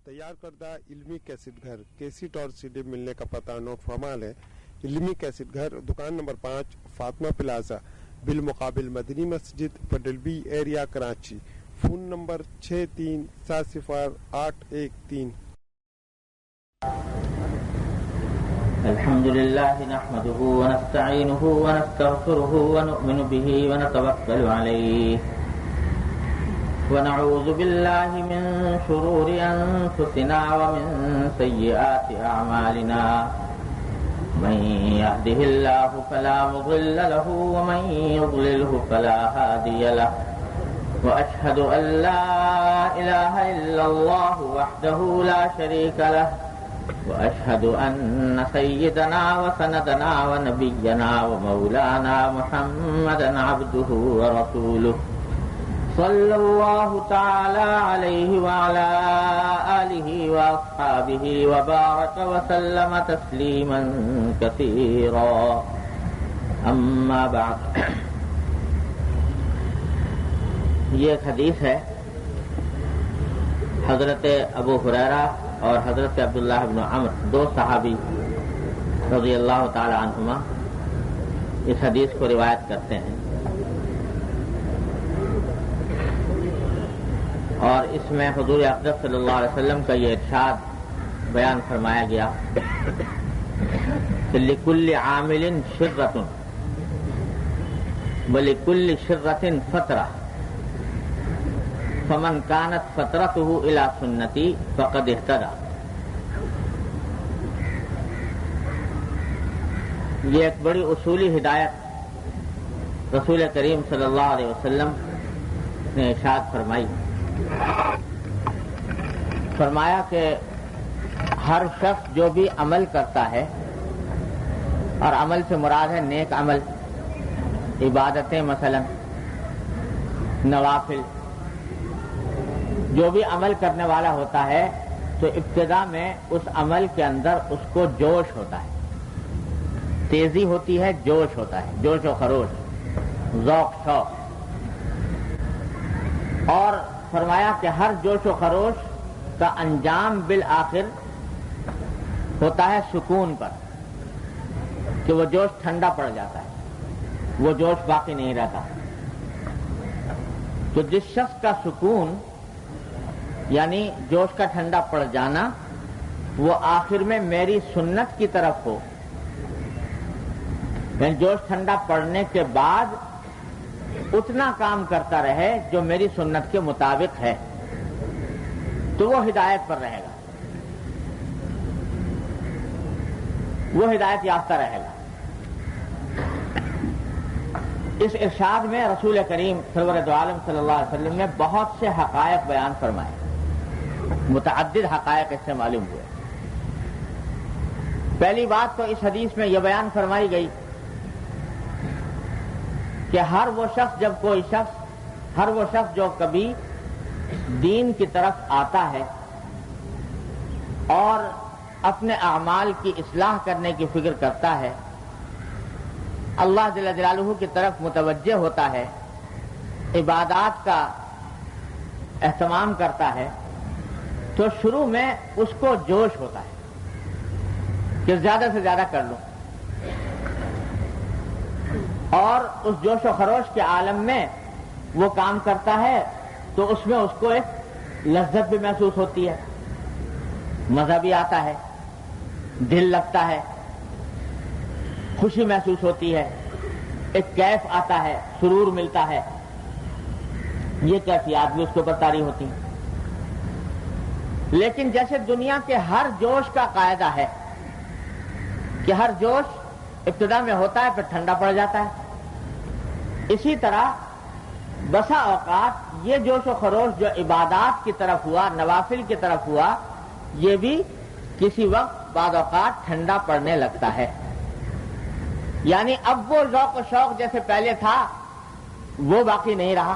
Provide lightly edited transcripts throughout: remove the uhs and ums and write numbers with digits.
تیار کردہ علمی کیسٹ گھر کیسٹ اور سی ڈی ملنے کا پتہ نوٹ فرما لیں۔ علمی کیسٹ گھر، دکان نمبر 5، فاطمہ پلازا، بالمقابل مدنی مسجد، پڈلبی ایریا، کراچی۔ Phone number 63700813۔ الحمد لله نحمده ونستعينه ونستغفره ونؤمن به ونتوكل عليه ونعوذ بالله من شرور أنفسنا ومن سيئات أعمالنا من يهده الله فلا مضل له ومن يضلله فلا هادي له وأشهد أن لا إله إلا الله وحده لا شريك له وأشهد أن سيدنا وسندنا ونبينا ومولانا محمدا عبده ورسوله صلى الله تعالى عليه وعلى آله وأصحابه وبارك وسلم تسليما كثيرا أما بعد۔ یہ ایک حدیث ہے حضرت ابو ہریرہ اور حضرت عبداللہ بن عمر، دو صحابی رضی اللہ تعالی عنہما اس حدیث کو روایت کرتے ہیں، اور اس میں حضور اقدس صلی اللہ علیہ وسلم کا یہ ارشاد بیان فرمایا گیا کہ لِكُلِّ عَامِلٍ شِرَّةٌ وَلِكُلِّ شِرَّةٍ فَتْرَةٌ فمن كانت فترته الى سنتی فقد اهتدى۔ یہ ایک بڑی اصولی ہدایت رسول کریم صلی اللہ علیہ وسلم نے ارشاد فرمایا کہ ہر شخص جو بھی عمل کرتا ہے، اور عمل سے مراد ہے نیک عمل، عبادتیں مثلا نوافل، جو بھی عمل کرنے والا ہوتا ہے تو ابتدا میں اس عمل کے اندر اس کو جوش ہوتا ہے، تیزی ہوتی ہے، جوش ہوتا ہے، جوش و خروش، ذوق شوق، اور فرمایا کہ ہر جوش و خروش کا انجام بالآخر ہوتا ہے سکون پر، کہ وہ جوش ٹھنڈا پڑ جاتا ہے، وہ جوش باقی نہیں رہتا۔ تو جس شخص کا سکون یعنی جوش کا ٹھنڈا پڑ جانا وہ آخر میں میری سنت کی طرف ہو، یعنی جوش ٹھنڈا پڑنے کے بعد اتنا کام کرتا رہے جو میری سنت کے مطابق ہے، تو وہ ہدایت پر رہے گا، وہ ہدایت یافتہ رہے گا۔ اس ارشاد میں رسول کریم سرور دو عالم صلی اللہ علیہ وسلم نے بہت سے حقائق بیان فرمائے، متعدد حقائق اس سے معلوم ہوئے۔ پہلی بات تو اس حدیث میں یہ بیان فرمائی گئی کہ ہر وہ شخص جو کبھی دین کی طرف آتا ہے اور اپنے اعمال کی اصلاح کرنے کی فکر کرتا ہے، اللہ جل جلالہ کی طرف متوجہ ہوتا ہے، عبادات کا اہتمام کرتا ہے، تو شروع میں اس کو جوش ہوتا ہے کہ زیادہ سے زیادہ کر لوں، اور اس جوش و خروش کے عالم میں وہ کام کرتا ہے تو اس میں اس کو ایک لذت بھی محسوس ہوتی ہے، مزہ بھی آتا ہے، دل لگتا ہے، خوشی محسوس ہوتی ہے، ایک کیف آتا ہے، سرور ملتا ہے، یہ کیفیات بھی اس کے اوپر طاری ہوتی ہیں۔ لیکن جیسے دنیا کے ہر جوش کا قاعدہ ہے کہ ہر جوش ابتدا میں ہوتا ہے پھر ٹھنڈا پڑ جاتا ہے، اسی طرح بسا اوقات یہ جوش و خروش جو عبادات کی طرف ہوا، نوافل کی طرف ہوا، یہ بھی کسی وقت بعض اوقات ٹھنڈا پڑنے لگتا ہے، یعنی اب وہ ذوق و شوق جیسے پہلے تھا وہ باقی نہیں رہا،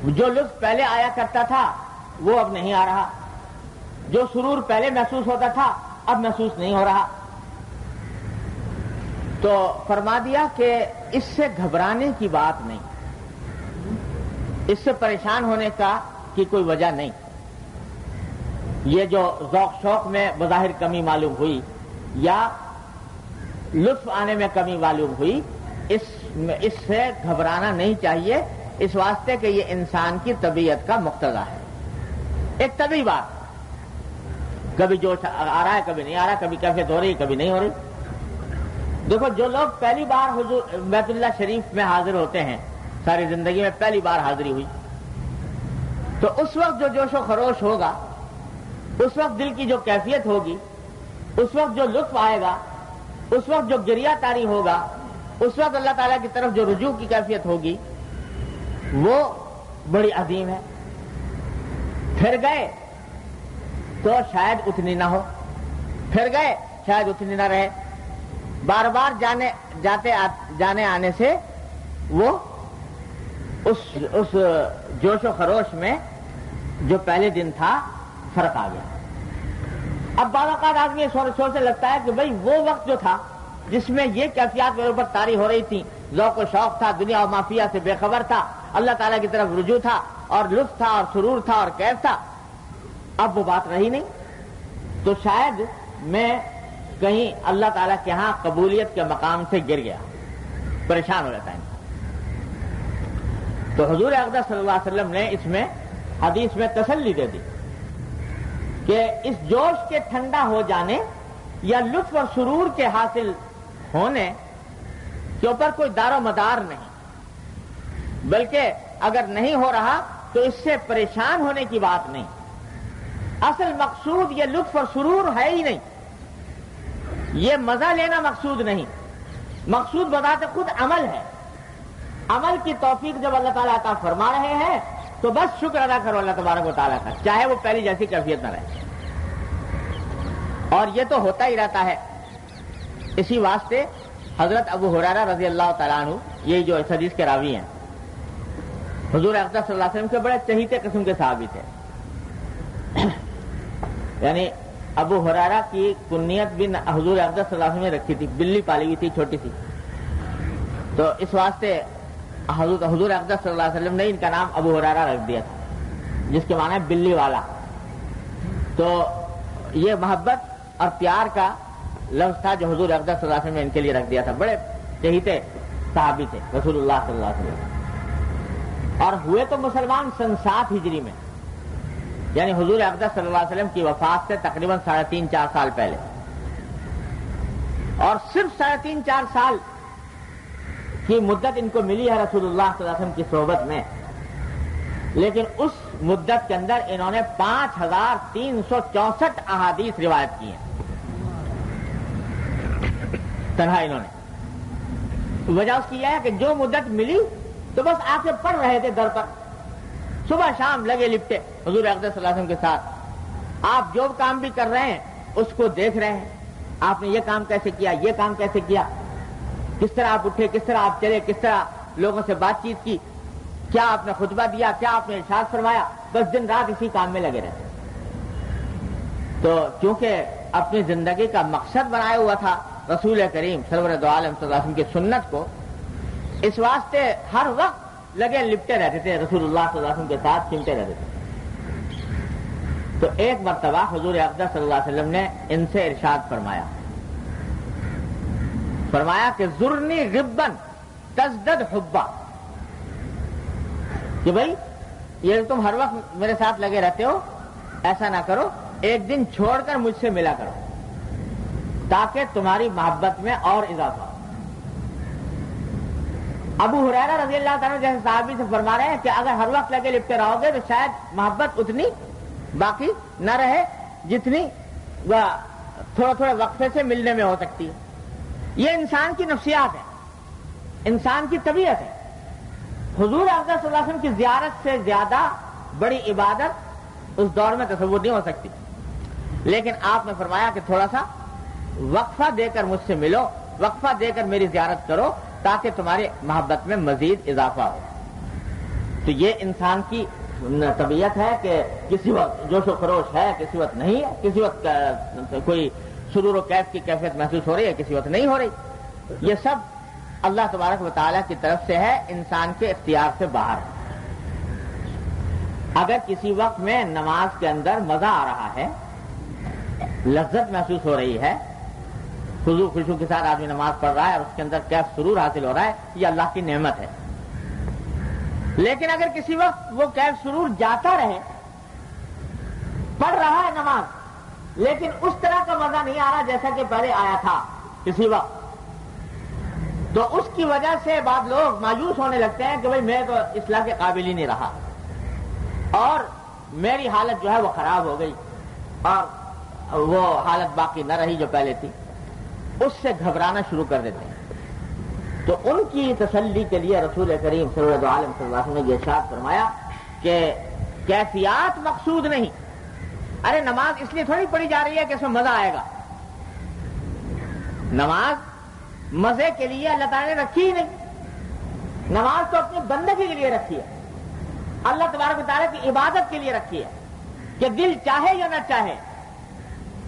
جو لطف پہلے آیا کرتا تھا وہ اب نہیں آ رہا، جو سرور پہلے محسوس ہوتا تھا اب محسوس نہیں ہو رہا۔ تو فرما دیا کہ اس سے گھبرانے کی بات نہیں، اس سے پریشان ہونے کی کوئی وجہ نہیں، یہ جو ذوق شوق میں بظاہر کمی معلوم ہوئی یا لطف آنے میں کمی معلوم ہوئی، اس سے گھبرانا نہیں چاہیے، اس واسطے کہ یہ انسان کی طبیعت کا مقتضا ہے، ایک طبیعی بات۔ کبھی جوش آ رہا ہے، کبھی نہیں آ رہا، کبھی کیفیت ہو رہی، کبھی نہیں ہو رہی۔ دیکھو جو لوگ پہلی بار حضور بیت اللہ شریف میں حاضر ہوتے ہیں، ساری زندگی میں پہلی بار حاضری ہوئی، تو اس وقت جو جوش و خروش ہوگا، اس وقت دل کی جو کیفیت ہوگی، اس وقت جو لطف آئے گا، اس وقت جو گریہ طاری ہوگا، اس وقت اللہ تعالیٰ کی طرف جو رجوع کی کیفیت ہوگی، وہ بڑی عظیم ہے۔ پھر گئے تو شاید اتنی نہ ہو، پھر گئے شاید اتنی نہ رہے، بار بار جانے آنے سے وہ اس جوش و خروش میں جو پہلے دن تھا فرق آ گیا۔ اب بعض اوقات آدمی سوچنے لگتا ہے کہ بھئی وہ وقت جو تھا جس میں یہ کیفیات میرے اوپر طاری ہو رہی تھی، ذوق و شوق تھا، دنیا و مافیہ سے بے خبر تھا، اللہ تعالیٰ کی طرف رجوع تھا اور لطف تھا اور سرور تھا اور کیف تھا، اب وہ بات رہی نہیں، تو شاید میں کہیں اللہ تعالیٰ کے ہاں قبولیت کے مقام سے گر گیا، پریشان ہو جاتا ہے۔ تو حضور اقدس صلی اللہ علیہ وسلم نے اس میں حدیث میں تسلی دے دی کہ اس جوش کے ٹھنڈا ہو جانے یا لطف اور سرور کے حاصل ہونے کے اوپر کوئی دار و مدار نہیں، بلکہ اگر نہیں ہو رہا تو اس سے پریشان ہونے کی بات نہیں، اصل مقصود یہ لطف اور سرور ہے ہی نہیں، یہ مزہ لینا مقصود نہیں، مقصود بذات خود عمل ہے۔ عمل کی توفیق جب اللہ تعالیٰ عطا فرما رہے ہیں تو بس شکر ادا کرو اللہ تبارک و تعالیٰ کا، چاہے وہ پہلی جیسی کیفیت نہ رہے، اور یہ تو ہوتا ہی رہتا ہے۔ اسی واسطے حضرت ابو ہریرہ رضی اللہ تعالیٰ عنہ، یہ جو اس حدیث کے راوی ہیں، حضور اقدس صلی اللہ علیہ وسلم کے بڑے چہیتے قسم کے صحابی تھے، یعنی ابو ہریرہ کی کنیت بھی حضور اقدس صلی اللہ علیہ وسلم نے رکھی تھی، بلی پالی ہوئی تھی چھوٹی سی، تو اس واسطے حضور اقدس صلی اللہ علیہ وسلم نے ان کا نام ابو ہریرہ رکھ دیا تھا، جس کے معنی ہے بلی والا۔ تو یہ محبت اور پیار کا لفظ تھا جو حضور اقدس صلی اللہ علیہ وسلم نے ان کے لیے رکھ دیا تھا، بڑے چہیتے صحابی تھے رسول اللہ صلی اللہ علیہ وسلم، اور ہوئے تو مسلمان سن 7 ہجری میں، یعنی حضور اقدس صلی اللہ علیہ وسلم کی وفات سے تقریباً 3.5-4 سال پہلے، اور صرف 3.5-4 سال کی مدت ان کو ملی ہے رسول اللہ صلی اللہ علیہ وسلم کی صحبت میں، لیکن اس مدت کے اندر انہوں نے 5364 احادیث روایت کی ہیں تنہا انہوں نے۔ وجہ اس کی یہ ہے کہ جو مدت ملی تو بس آ کے پڑھ رہے تھے در پر، صبح شام لگے لپٹے حضور اقدس صلی اللہ علیہ وسلم کے ساتھ، آپ جو کام بھی کر رہے ہیں اس کو دیکھ رہے ہیں، آپ نے یہ کام کیسے کیا، یہ کام کیسے کیا، کس طرح آپ اٹھے، کس طرح آپ چلے، کس طرح لوگوں سے بات چیت کی، کیا آپ نے خطبہ دیا، کیا آپ نے ارشاد فرمایا، بس دن رات اسی کام میں لگے رہتے۔ تو چونکہ اپنی زندگی کا مقصد بنایا ہوا تھا رسول کریم سرور دو عالم صلی اللہ علیہ وسلم کی سنت کو، اس واسطے ہر وقت لگے لپٹے رہتے تھے رسول اللہ صلی اللہ علیہ وسلم کے ساتھ، چمٹے رہتے تھے۔ تو ایک مرتبہ حضور اقدس صلی اللہ علیہ وسلم نے ان سے ارشاد فرمایا کہ زرنی غبن تزدد حبا، کہ بھائی یہ تم ہر وقت میرے ساتھ لگے رہتے ہو، ایسا نہ کرو، ایک دن چھوڑ کر مجھ سے ملا کرو تاکہ تمہاری محبت میں اور اضافہ ہو۔ ابو ہریرہ رضی اللہ تعالیٰ جیسے صحابی سے فرما رہے ہیں کہ اگر ہر وقت لگے لپٹے رہو گے تو شاید محبت اتنی باقی نہ رہے جتنی تھوڑے تھوڑے وقفے سے ملنے میں ہو سکتی ہے۔ یہ انسان کی نفسیات ہے، انسان کی طبیعت ہے۔ حضور اقدس صلی اللہ علیہ وسلم کی زیارت سے زیادہ بڑی عبادت اس دور میں تصور نہیں ہو سکتی، لیکن آپ نے فرمایا کہ تھوڑا سا وقفہ دے کر مجھ سے ملو، وقفہ دے کر میری زیارت کرو تاکہ تمہاری محبت میں مزید اضافہ ہو۔ تو یہ انسان کی طبیعت ہے کہ کسی وقت جوش و خروش ہے، کسی وقت نہیں ہے، کسی وقت کوئی سرور و کیف کی کیفیت محسوس ہو رہی ہے، کسی وقت نہیں ہو رہی۔ یہ سب اللہ تبارک و تعالیٰ کی طرف سے ہے، انسان کے اختیار سے باہر ہے۔ اگر کسی وقت میں نماز کے اندر مزہ آ رہا ہے، لذت محسوس ہو رہی ہے، خضوع خشوع کے ساتھ آدمی نماز پڑھ رہا ہے اور اس کے اندر کیف سرور حاصل ہو رہا ہے، یہ اللہ کی نعمت ہے. لیکن اگر کسی وقت وہ کیف سرور جاتا رہے، پڑھ رہا ہے نماز لیکن اس طرح کا مزہ نہیں آ رہا جیسا کہ پہلے آیا تھا کسی وقت، تو اس کی وجہ سے بعض لوگ مایوس ہونے لگتے ہیں کہ بھئی میں تو اصلاح کے قابل ہی نہیں رہا اور میری حالت جو ہے وہ خراب ہو گئی اور وہ حالت باقی نہ رہی جو پہلے تھی. اس سے گھبرانا شروع کر دیتے ہیں. تو ان کی تسلی کے لیے رسول کریم صلی اللہ علیہ وسلم نے یہ ارشاد فرمایا کہ کیفیات مقصود نہیں. ارے نماز اس لیے تھوڑی پڑھی جا رہی ہے کہ اس میں مزہ آئے گا. نماز مزے کے لیے اللہ تعالیٰ نے رکھی ہی نہیں. نماز تو اپنی بندگی کے لیے رکھی ہے، اللہ تبارک و تعالیٰ کی عبادت کے لیے رکھی ہے کہ دل چاہے یا نہ چاہے،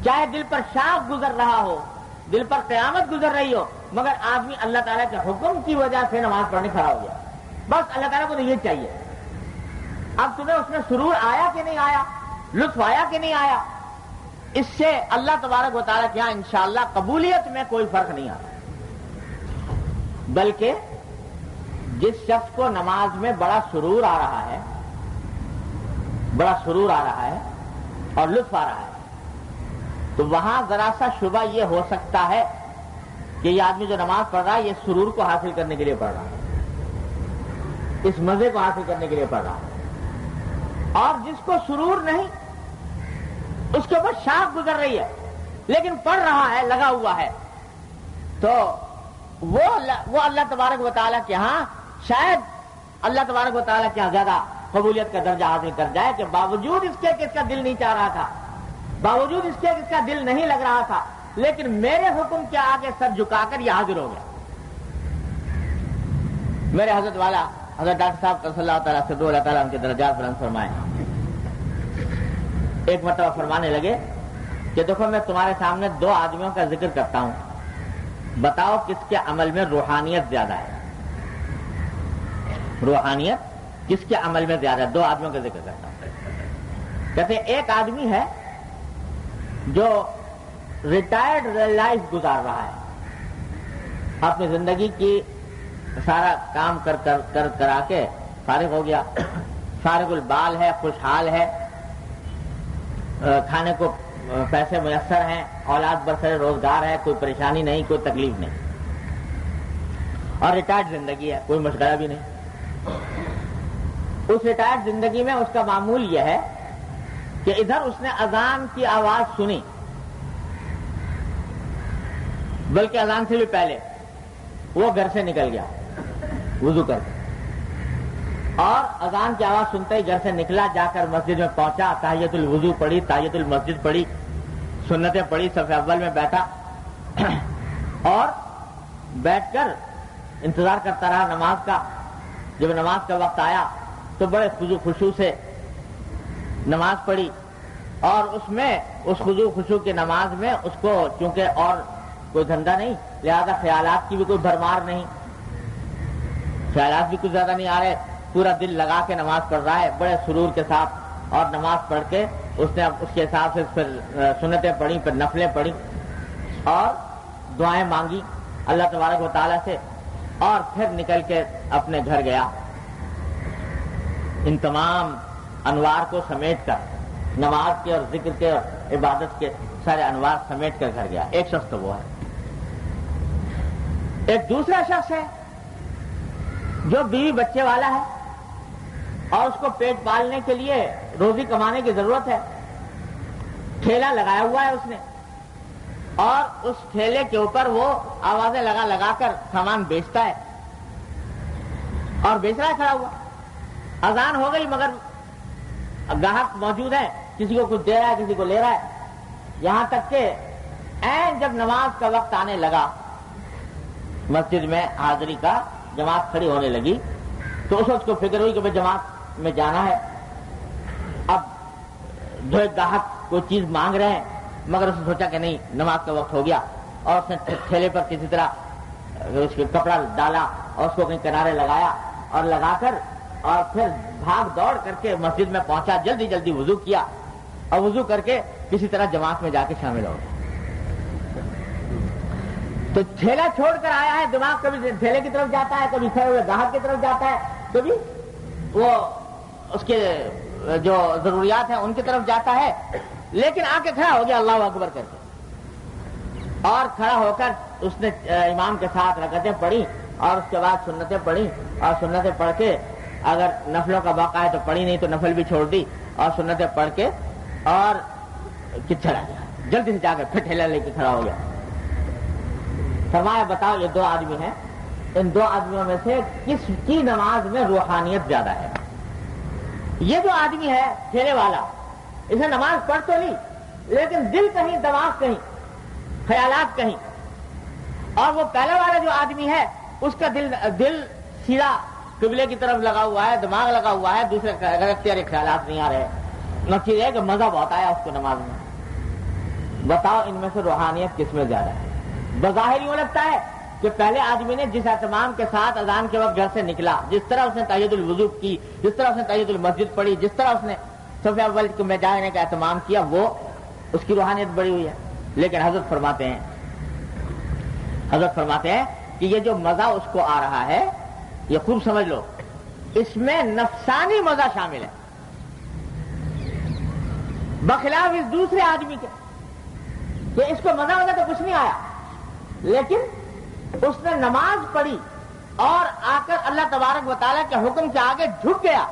چاہے دل پر شاخ گزر رہا ہو، دل پر قیامت گزر رہی ہو، مگر آدمی اللہ تعالیٰ کے حکم کی وجہ سے نماز پڑھنے کھڑا ہو گیا. بس اللہ تعالیٰ کو تو یہ چاہیے. اب تمہیں اس میں سرور آیا کہ نہیں آیا، لطف آیا کہ نہیں آیا، اس سے اللہ تبارک و تعالیٰ کے یہاں انشاءاللہ قبولیت میں کوئی فرق نہیں آتا. بلکہ جس شخص کو نماز میں بڑا سرور آ رہا ہے، بڑا سرور آ رہا ہے اور لطف آ رہا ہے، تو وہاں ذرا سا شبہ یہ ہو سکتا ہے کہ یہ آدمی جو نماز پڑھ رہا ہے یہ سرور کو حاصل کرنے کے لیے پڑھ رہا ہے، اس مزے کو حاصل کرنے کے لیے پڑھ رہا ہے. اور جس کو سرور نہیں، اس کے اوپر شاخ گزر رہی ہے لیکن پڑھ رہا ہے، لگا ہوا ہے، تو وہ اللہ تبارک و تعالیٰ کے ہاں شاید اللہ تبارک و تعالیٰ کے ہاں زیادہ قبولیت کا درجہ حاصل کر جائے کہ باوجود اس کے کہ اس کا دل نہیں چاہ رہا تھا، باوجود اس کے کہ اس کا دل نہیں لگ رہا تھا، لیکن میرے حکم کے آگے سر جھکا کر یہ حاضر ہو گیا. میرے حضرت والا حضرت ڈاکٹر صاحب صلی اللہ تعالیٰ سے اللہ تعالیٰ ان کے درجات بلند فرمائے، ایک مرتبہ فرمانے لگے کہ دیکھو میں تمہارے سامنے دو آدمیوں کا ذکر کرتا ہوں، بتاؤ کس کے عمل میں روحانیت زیادہ ہے. روحانیت کس کے عمل میں زیادہ ہے؟ دو آدمیوں کا ذکر کرتا ہوں. کہتے ہیں ایک آدمی ہے جو ریٹائرڈ لائف گزار رہا ہے، اپنی زندگی کی سارا کام کرا کے فارغ ہو گیا، فارغ البال ہے، خوشحال ہے، کھانے کو پیسے میسر ہیں، اولاد برسر روزگار ہے، کوئی پریشانی نہیں، کوئی تکلیف نہیں، اور ریٹائرڈ زندگی ہے، کوئی مشغلہ بھی نہیں. اس ریٹائرڈ زندگی میں اس کا معمول یہ ہے کہ ادھر اس نے اذان کی آواز سنی، بلکہ اذان سے بھی پہلے وہ گھر سے نکل گیا وضو کر کے، اور اذان کی آواز سنتے ہی گھر سے نکلا، جا کر مسجد میں پہنچا، تحیۃ الوضو پڑھی، تحیۃ المسجد پڑھی، سنتیں پڑھی، صف اول میں بیٹھا اور بیٹھ کر انتظار کرتا رہا نماز کا. جب نماز کا وقت آیا تو بڑے خضوع خشوع سے نماز پڑھی، اور اس میں اس خضوع خشوع کی نماز میں اس کو چونکہ اور کوئی دھندا نہیں، لہذا خیالات کی بھی کوئی بھرمار نہیں، خیالات بھی کچھ زیادہ نہیں آ رہے، پورا دل لگا کے نماز پڑھ رہا ہے بڑے سرور کے ساتھ. اور نماز پڑھ کے اس نے اس کے حساب سے پھر سنتیں پڑھی، پھر نفلیں پڑھی اور دعائیں مانگی اللہ تبارک و تعالیٰ سے، اور پھر نکل کے اپنے گھر گیا. ان تمام انوار کو سمیٹ کر، نماز کے اور ذکر کے اور عبادت کے سارے انوار سمیٹ کر گھر گیا. ایک شخص تو وہ ہے. ایک دوسرا شخص ہے جو بیوی بچے والا ہے اور اس کو پیٹ پالنے کے لیے روزی کمانے کی ضرورت ہے. ٹھیلا لگایا ہوا ہے اس نے، اور اس ٹھیلے کے اوپر وہ آوازیں لگا لگا کر سامان بیچتا ہے اور بیچ رہا ہے کھڑا ہوا. اذان ہو گئی مگر گاہک موجود ہے، کسی کو کچھ دے رہا ہے، کسی کو لے رہا ہے، یہاں تک کہ عین جب نماز کا وقت آنے لگا، مسجد میں حاضری کا، جماعت کھڑی ہونے لگی، تو اس وقت کو فکر ہوئی کہ بھائی جماعت میں جانا ہے. اب جو ایک گاہک کوئی چیز مانگ رہے ہیں، مگر اس نے سوچا کہ نہیں نماز کا وقت ہو گیا، اور اس نے ٹھیلے پر کسی طرح اس کے کپڑا ڈالا اور اس کو کہیں کنارے لگایا، اور لگا کر اور پھر بھاگ دوڑ کر کے مسجد میں پہنچا, جلدی جلدی وضو کیا اور وضو کر کے کسی طرح جماعت میں جا کے شامل ہو گیا. تو ٹھیلا چھوڑ کر آیا ہے, دماغ کبھی ٹھیلے کی طرف جاتا ہے, کبھی کھڑے ہوئے گاہک کی طرف جاتا ہے, کبھی وہ اس کے جو ضروریات ہیں ان کی طرف جاتا ہے, لیکن آ کے کھڑا ہو گیا اللہ اکبر کر کے, اور کھڑا ہو کر اس نے امام کے ساتھ رکعتیں پڑھی اور اس کے بعد سنتیں پڑھی, اور سنتیں پڑھ کے اگر نفلوں کا موقع ہے تو پڑھی, نہیں تو نفل بھی چھوڑ دی, اور سنتیں پڑھ کے اور چلا گیا, جلدی سے جا کے پھر ٹھیلا لے کے کھڑا ہو گیا. فرمایا بتاؤ یہ دو آدمی ہیں, ان دو آدمیوں میں سے کس کی نماز میں روحانیت زیادہ ہے؟ یہ جو آدمی ہے ٹھیلے والا, اسے نماز پڑھ تو لی لیکن دل کہیں, دماغ کہیں, خیالات کہیں. اور وہ پہلے والا جو آدمی ہے اس کا دل سیدھا قبلے کی طرف لگا ہوا ہے, دماغ لگا ہوا ہے, دوسرے اختیاری خیالات نہیں آ رہے. نتیجہ یہ ہے کہ مزہ بہت آیا اس کو نماز میں. بتاؤ ان میں سے روحانیت کس میں زیادہ ہے؟ بظاہر یوں لگتا ہے کہ پہلے آدمی نے جس اہتمام کے ساتھ اذان کے وقت گھر سے نکلا, جس طرح اس نے تحیۃ الوضو کی, جس طرح اس نے تحیۃ المسجد پڑھی, جس طرح اس نے صف اول میں جانے کا اہتمام کیا, وہ اس کی روحانیت بڑی ہوئی ہے. لیکن حضرت فرماتے ہیں کہ یہ جو مزہ اس کو آ رہا ہے, یہ خوب سمجھ لو, اس میں نفسانی مزہ شامل ہے, بخلاف اس دوسرے آدمی کے کہ اس کو مزہ تو کچھ نہیں آیا, لیکن اس نے نماز پڑھی اور آ کر اللہ تبارک و تعالیٰ کے حکم کے آگے جھک گیا,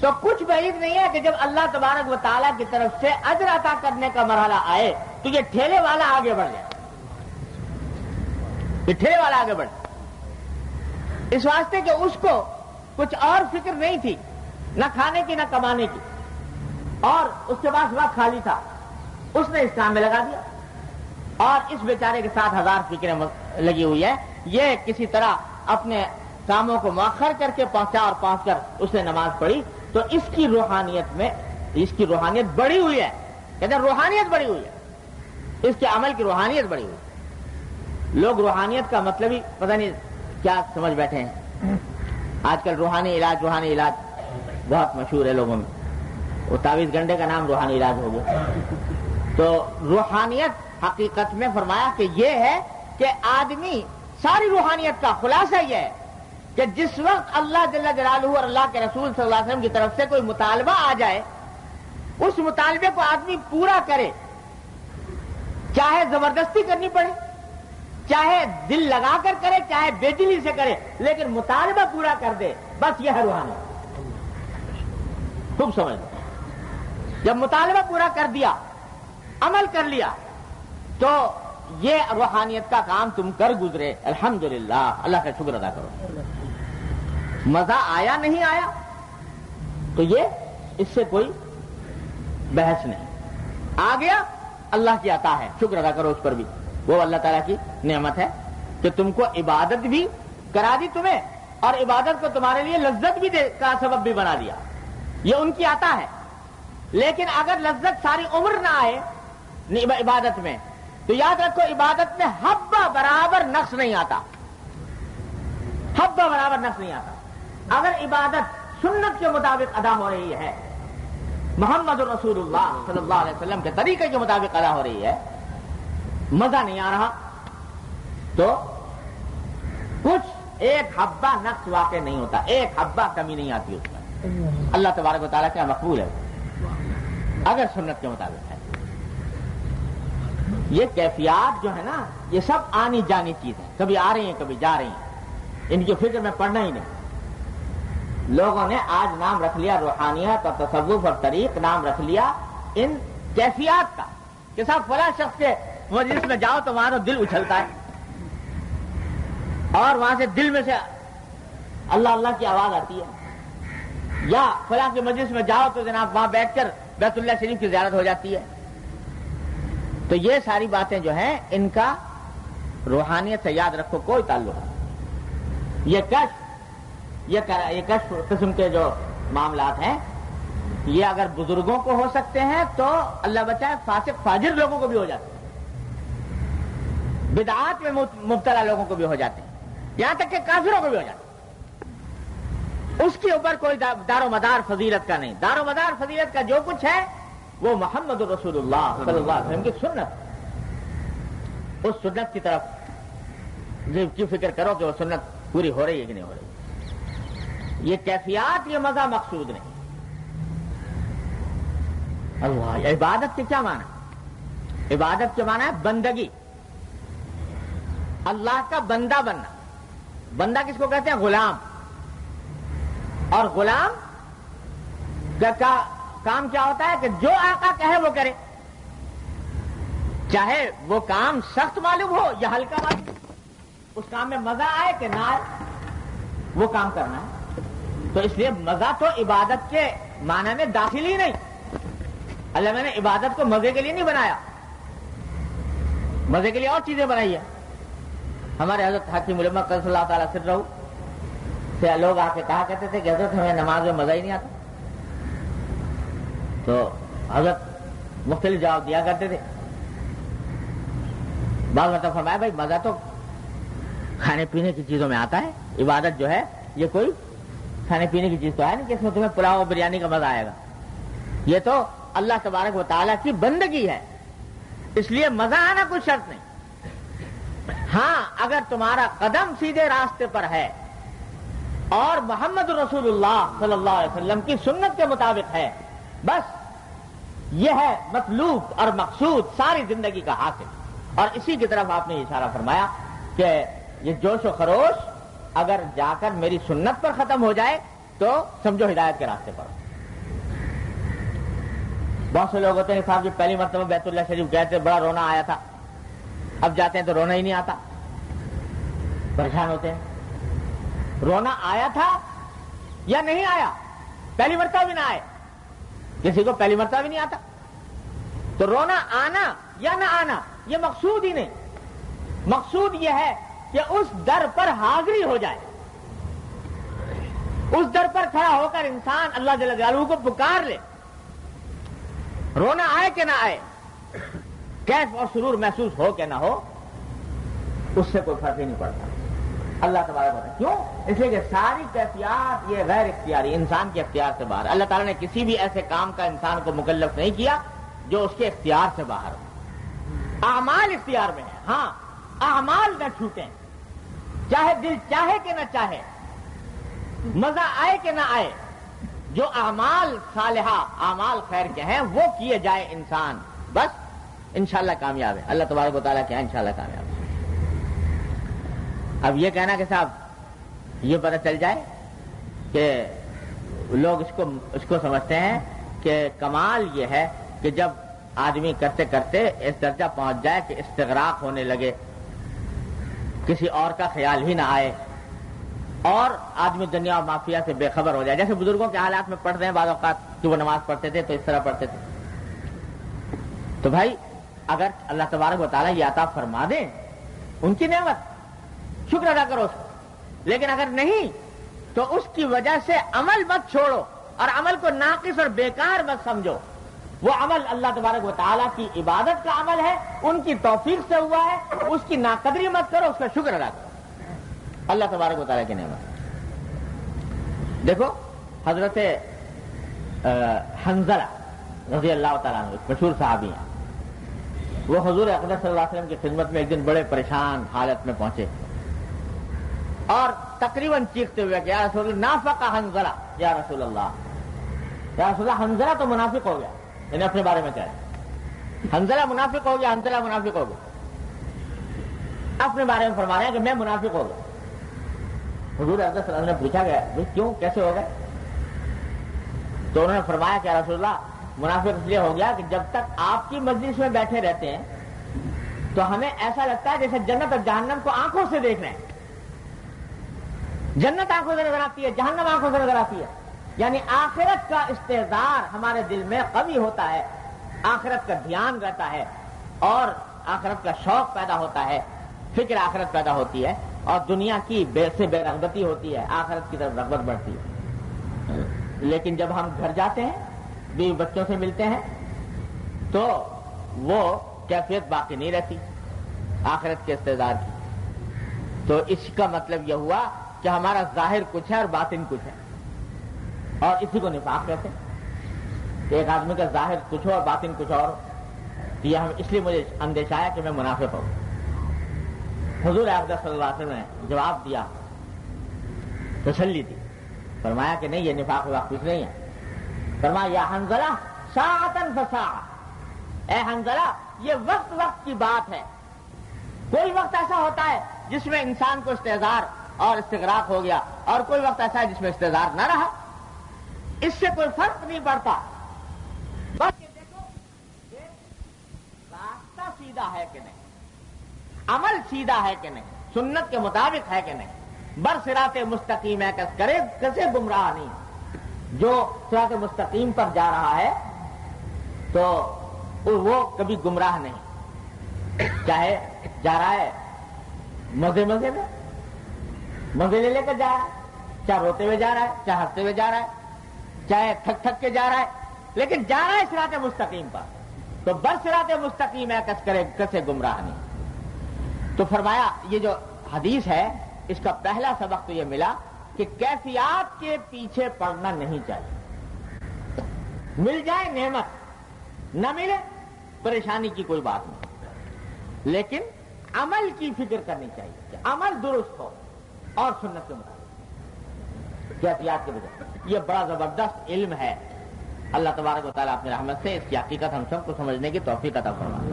تو کچھ بعید نہیں ہے کہ جب اللہ تبارک و تعالیٰ کی طرف سے اجر عطا کرنے کا مرحلہ آئے تو یہ ٹھیلے والا آگے بڑھ جائے, یہ ٹھیلے والا آگے بڑھ, اس واسطے کہ اس کو کچھ اور فکر نہیں تھی, نہ کھانے کی نہ کمانے کی, اور اس کے پاس وقت خالی تھا, اس نے اس کام میں لگا دیا. اور اس بیچارے کے ساتھ ہزار فکریں لگی ہوئی ہے, یہ کسی طرح اپنے کاموں کو مؤخر کر کے پہنچا, اور پہنچ کر اس نے نماز پڑھی, تو اس کی روحانیت بڑی ہوئی ہے. کہتے ہیں روحانیت بڑی ہوئی ہے, اس کے عمل کی روحانیت بڑی ہوئی. لوگ روحانیت کا مطلب ہی پتہ نہیں کیا سمجھ بیٹھے ہیں. آج کل روحانی علاج بہت مشہور ہے لوگوں میں, وہ تعویذ گنڈے کا نام روحانی علاج ہو گیا. تو روحانیت حقیقت میں فرمایا کہ یہ ہے کہ آدمی, ساری روحانیت کا خلاصہ یہ ہے کہ جس وقت اللہ جل جلالہ اور اللہ کے رسول صلی اللہ علیہ وسلم کی طرف سے کوئی مطالبہ آ جائے, اس مطالبے کو آدمی پورا کرے, چاہے زبردستی کرنی پڑے, چاہے دل لگا کر کرے, چاہے بے دلی سے کرے, لیکن مطالبہ پورا کر دے, بس یہ ہے روحانیت. خوب سمجھ لو, جب مطالبہ پورا کر دیا, عمل کر لیا, تو یہ روحانیت کا کام تم کر گزرے. الحمدللہ, اللہ کا شکر ادا کرو. مزہ آیا نہیں آیا تو یہ اس سے کوئی بحث نہیں, آ گیا اللہ کی عطا ہے, شکر ادا کرو اس پر بھی. وہ اللہ تعالیٰ کی نعمت ہے کہ تم کو عبادت بھی کرا دی تمہیں, اور عبادت کو تمہارے لیے لذت بھی کا سبب بھی بنا دیا. یہ ان کی عطا ہے. لیکن اگر لذت ساری عمر نہ آئے عبادت میں, تو یاد رکھو عبادت میں حبہ برابر نقص نہیں آتا, حبہ برابر نقص نہیں آتا. اگر عبادت سنت کے مطابق ادا ہو رہی ہے, محمد رسول اللہ صلی اللہ علیہ وسلم کے طریقے کے مطابق ادا ہو رہی ہے, مزہ نہیں آ رہا, تو کچھ ایک حبہ نقص واقع نہیں ہوتا, ایک حبہ کمی نہیں آتی اس میں. اللہ تبارک و تعالیٰ کیا مقبول ہے اگر سنت کے مطابق ہے. یہ کیفیات جو ہے نا, یہ سب آنی جانی چیز ہے, کبھی آ رہی ہیں کبھی جا رہی ہیں, ان کی فکر میں پڑنا ہی نہیں. لوگوں نے آج نام رکھ لیا روحانیت اور تصوف اور طریق, نام رکھ لیا ان کیفیات کا, کہ صاحب فلاں شخص کے مجلس میں جاؤ تو وہاں تو دل اچھلتا ہے, اور وہاں سے دل میں سے اللہ اللہ کی آواز آتی ہے, یا فلاں کے مجلس میں جاؤ تو جناب وہاں بیٹھ کر بیت اللہ شریف کی زیارت ہو جاتی ہے. تو یہ ساری باتیں جو ہیں ان کا روحانیت سے یاد رکھو کوئی تعلق نہیں. یہ کشف قسم کے جو معاملات ہیں, یہ اگر بزرگوں کو ہو سکتے ہیں تو اللہ بچائے فاسق فاجر لوگوں کو بھی ہو جاتے ہیں, بدعات میں مبتلا لوگوں کو بھی ہو جاتے ہیں, یہاں تک کہ کافروں کو بھی ہو جاتے ہیں. اس کے اوپر کوئی دار و مدار فضیلت کا نہیں. دار و مدار فضیلت کا جو کچھ ہے وہ محمد رسول اللہ صلی اللہ علیہ وسلم کی سنت. اس سنت کی طرف کی فکر کرو کہ وہ سنت پوری ہو رہی ہے کہ نہیں ہو رہی. یہ کیفیات، یہ مزہ مقصود نہیں. اللہ، عبادت کے کیا معنی؟ عبادت کے معنی ہے بندگی، اللہ کا بندہ بننا. بندہ کس کو کہتے ہیں؟ غلام. اور غلام کا کام کیا ہوتا ہے کہ جو آقا کہے وہ کرے، چاہے وہ کام سخت معلوم ہو یا ہلکا معلوم ہو، اس کام میں مزہ آئے کہ نہ آئے، وہ کام کرنا ہے. تو اس لیے مزہ تو عبادت کے معنی میں داخل ہی نہیں. اللہ میں نے عبادت کو مزے کے لیے نہیں بنایا، مزے کے لیے اور چیزیں بنائی ہیں. ہمارے حضرت حکیم علماء صلی اللہ تعالیٰ سرہ سے لوگ آ کے کہا کرتے تھے کہ حضرت ہمیں نماز میں مزہ ہی نہیں آتا. تو حضرت مختلف جواب دیا کرتے تھے. بعض مطلب فرمایا بھائی مزہ تو کھانے پینے کی چیزوں میں آتا ہے، عبادت جو ہے یہ کوئی کھانے پینے کی چیز تو ہے نہیں کہ اس میں تمہیں پلاؤ اور بریانی کا مزہ آئے گا. یہ تو اللہ تبارک و تعالیٰ کی بندگی ہے، اس لیے مزہ آنا کوئی شرط نہیں. ہاں اگر تمہارا قدم سیدھے راستے پر ہے اور محمد رسول اللہ صلی اللہ علیہ وسلم کی سنت کے مطابق ہے، بس یہ ہے مطلوب اور مقصود ساری زندگی کا حاصل. اور اسی کی طرف آپ نے اشارہ فرمایا کہ یہ جوش و خروش اگر جا کر میری سنت پر ختم ہو جائے تو سمجھو ہدایت کے راستے پر. بہت سے لوگ ہوتے ہیں صاحب جی پہلی مرتبہ بیت اللہ شریف گئے تھے، بڑا رونا آیا تھا، اب جاتے ہیں تو رونا ہی نہیں آتا، پریشان ہوتے ہیں. رونا آیا تھا یا نہیں آیا؟ پہلی مرتبہ بھی نہ آئے، کسی کو پہلی مرتبہ بھی نہیں آتا. تو رونا آنا یا نہ آنا یہ مقصود ہی نہیں. مقصود یہ ہے کہ اس در پر حاضری ہو جائے، اس در پر کھڑا ہو کر انسان اللہ جل جلالہ کو پکار لے. رونا آئے کہ نہ آئے، کیف اور سرور محسوس ہو کہ نہ ہو، اس سے کوئی فرق ہی نہیں پڑتا. اللہ تبارک و تعالیٰ کیوں؟ اس لیے کہ ساری کیفیات یہ غیر اختیاری، انسان کے اختیار سے باہر. اللہ تعالیٰ نے کسی بھی ایسے کام کا انسان کو مکلف نہیں کیا جو اس کے اختیار سے باہر ہو. اعمال اختیار میں ہے، ہاں اعمال نہ چھوٹیں، چاہے دل چاہے کہ نہ چاہے، مزہ آئے کہ نہ آئے. جو اعمال صالحہ، اعمال خیر کے ہیں وہ کیے جائے انسان، بس انشاءاللہ کامیاب ہے. اللہ تبارک و تعالیٰ کیا انشاءاللہ کامیاب ہے. اب یہ کہنا کہ صاحب یہ پتہ چل جائے کہ لوگ اس کو سمجھتے ہیں کہ کمال یہ ہے کہ جب آدمی کرتے کرتے اس درجہ پہنچ جائے کہ استغراق ہونے لگے، کسی اور کا خیال ہی نہ آئے، اور آدمی دنیا اور مافیا سے بے خبر ہو جائے. جیسے بزرگوں کے حالات میں پڑھتے ہیں بعض اوقات کہ وہ نماز پڑھتے تھے تو اس طرح پڑھتے تھے. تو بھائی اگر اللہ تبارک و تعالیٰ یہ عطا فرما دیں ان کی نعمت، شکر ادا کرو اس کو. لیکن اگر نہیں تو اس کی وجہ سے عمل مت چھوڑو اور عمل کو ناقص اور بیکار مت سمجھو. وہ عمل اللہ تبارک و تعالیٰ کی عبادت کا عمل ہے، ان کی توفیق سے ہوا ہے، اس کی ناقدری مت کرو، اس کا شکر ادا کرو. اللہ تبارک و تعالیٰ کی نعمت. دیکھو حضرت حنظلہ رضی اللہ تعالیٰ عنہ مشہور صحابی ہیں. وہ حضور اقدس صلی اللہ علیہ وسلم کی خدمت میں ایک دن بڑے پریشان حالت میں پہنچے اور تقریباً چیختے ہوئے کہ یا رسول اللہ نافق حنظلہ، یا رسول اللہ حنظلہ تو منافق ہو گیا. انہیں اپنے بارے میں کہا حنظلہ منافق ہو گیا، حنظلہ منافق ہو گیا. اپنے بارے میں فرما رہے ہیں کہ میں منافق ہو گیا. حضور اقدس صلی اللہ علیہ وسلم نے پوچھا گیا کیوں، کیسے ہو گئے؟ تو انہوں نے فرمایا کہ یا رسول اللہ منافق اس لیے ہو گیا کہ جب تک آپ کی مجلس میں بیٹھے رہتے ہیں تو ہمیں ایسا لگتا ہے جیسے جنت اور جہنم کو آنکھوں سے دیکھ رہے ہیں. جنت آنکھوں سے نظر آتی ہے، جہنم آنکھوں سے نظر آتی ہے. یعنی آخرت کا استحضار ہمارے دل میں قوی ہوتا ہے، آخرت کا دھیان رہتا ہے اور آخرت کا شوق پیدا ہوتا ہے، فکر آخرت پیدا ہوتی ہے اور دنیا کی بے رغبتی ہوتی ہے، آخرت کی طرف رغبت بڑھتی ہے. لیکن جب ہم گھر جاتے ہیں، بیوی بچوں سے ملتے ہیں تو وہ کیفیت باقی نہیں رہتی آخرت کے استحضار کی. تو اس کا مطلب یہ ہوا کہ ہمارا ظاہر کچھ ہے اور باطن کچھ ہے. اور اسی کو نفاق کہتے ہیں کہ ایک آدمی کا ظاہر کچھ اور باطن کچھ اور. یہ ہم اس لیے مجھے اندیشہ ہے کہ میں منافق ہوں. حضور اقدس صلی اللہ علیہ وسلم نے جواب دیا, تسلی دی, فرمایا کہ نہیں, یہ نفاق وقت کچھ نہیں ہے. فرمایا یا حنظلہ ساعتاً فساعہ, اے حنظلہ یہ وقت وقت کی بات ہے. کوئی وقت ایسا ہوتا ہے جس میں انسان کو استحضار اور استغراق ہو گیا, اور کوئی وقت ایسا ہے جس میں استحضار نہ رہا. اس سے کوئی فرق نہیں پڑتا. بس یہ دیکھو کہ راستہ سیدھا ہے کہ نہیں, عمل سیدھا ہے کہ نہیں, سنت کے مطابق ہے کہ نہیں, برصراط مستقیم ہے کسے گمراہ نہیں. جو صراط مستقیم پر جا رہا ہے تو وہ کبھی گمراہ نہیں. چاہے جا رہا ہے مزے مزے میں, مزے لے کر جا رہا ہے, چاہے روتے ہوئے جا رہا ہے, چاہے ہنستے ہوئے جا رہا ہے, چاہے تھک تھک کے جا رہا ہے, لیکن جا رہا ہے صراط مستقیم پر. تو برصراط مستقیم ہے کسے گمراہ نہیں. تو فرمایا یہ جو حدیث ہے اس کا پہلا سبق تو یہ ملا کہ کیفیات کے پیچھے پڑنا نہیں چاہیے. مل جائے نعمت, نہ ملے پریشانی کی کوئی بات نہیں, لیکن عمل کی فکر کرنی چاہیے کہ عمل درست ہو اور سنت کے مطابق کیفیات کے بجائے. یہ بڑا زبردست علم ہے. اللہ تبارک و تعالیٰ اپنی رحمت سے اس کی حقیقت ہم سب کو سمجھنے کی توفیق عطا فرمائے.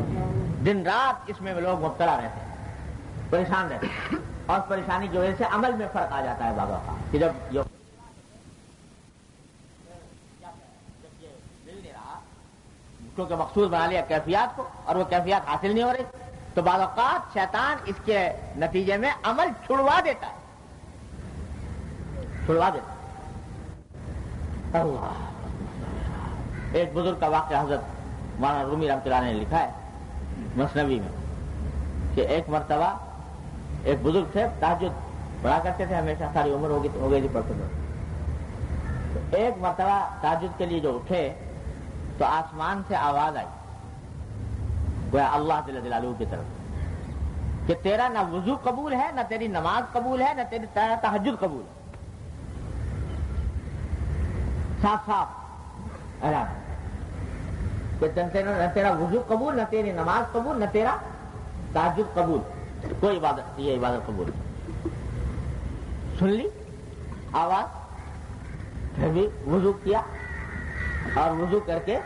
دن رات اس میں لوگ مبتلا رہتے ہیں, پریشان رہتے ہیں, اور پریشانی کی وجہ سے عمل میں فرق آ جاتا ہے بابا کا کہ جب یہ مل نہیں رہا, کیونکہ مقصود بنا لیا کیفیات کو اور وہ کیفیات حاصل نہیں ہو رہی, تو بعض اوقات شیطان اس کے نتیجے میں عمل چھڑوا دیتا ہے, چھڑوا دیتا ہے. اللہ, ایک بزرگ کا واقعہ حضرت مولانا رومی رحمۃ اللہ نے لکھا ہے مثنوی میں کہ ایک مرتبہ ایک بزرگ تھے, تہجد پڑھا کرتے تھے ہمیشہ, ساری عمر ہو گئی تھی پڑھتے تھے. ایک مرتبہ تہجد کے لیے جو اٹھے تو آسمان سے آواز آئی گویا اللہ جل جلالہ کی طرف کہ تیرا نہ وضو قبول ہے, نہ تیری نماز قبول ہے, نہ تیری تہجد قبول ہے. صاف صاف اعلان کہ نہ تیرا وضو قبول, نہ تیری نماز قبول, نہ تیرا تہجد قبول, کوئی عبادت, یہ عبادت قبول. سن لی آواز, پھر بھی وضو کیا اور وضو کر کے